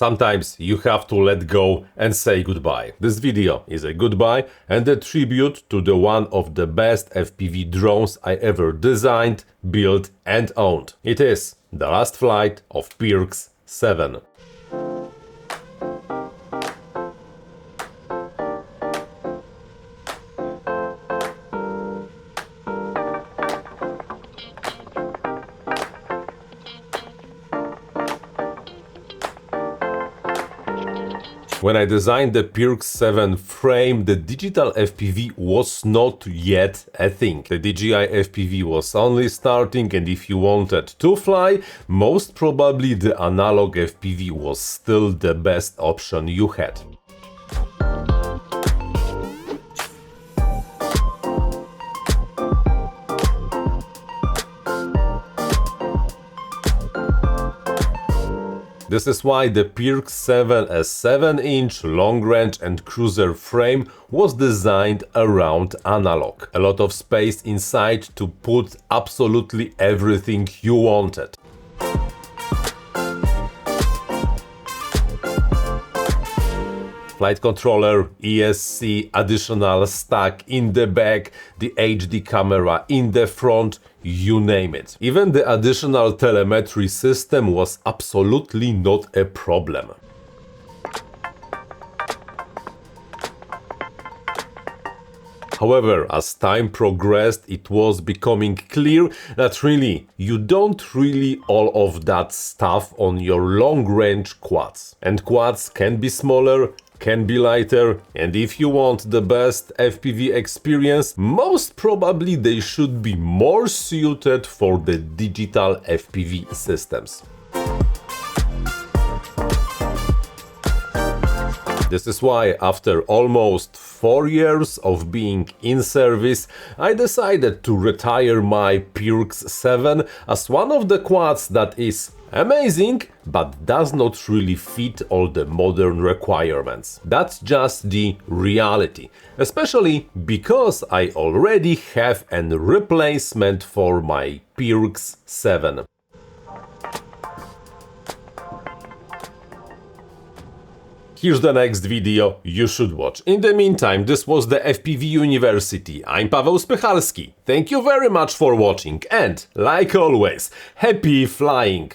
Sometimes you have to let go and say goodbye. This video is a goodbye and a tribute to the one of the best FPV drones I ever designed, built and owned. It is the last flight of Pirx 7. When I designed the Pirx 7 frame, the digital FPV was not yet a thing. The DJI FPV was only starting, and if you wanted to fly, most probably the analog FPV was still the best option you had. This is why the Pirx 7, a 7-inch long-range and cruiser frame, was designed around analog. A lot of space inside to put absolutely everything you wanted. Flight controller, ESC, additional stack in the back, the HD camera in the front, you name it. Even the additional telemetry system was absolutely not a problem. However, as time progressed, it was becoming clear that really, you don't really all of that stuff on your long-range quads. And quads can be smaller, can be lighter, and if you want the best FPV experience, most probably they should be more suited for the digital FPV systems. This is why, after almost 4 years of being in service, I decided to retire my Pirx 7 as one of the quads that is amazing, but does not really fit all the modern requirements. That's just the reality, especially because I already have a replacement for my Pirx 7. Here's the next video you should watch. In the meantime, this was the FPV University. I'm Paweł Spychalski. Thank you very much for watching and, like always, happy flying!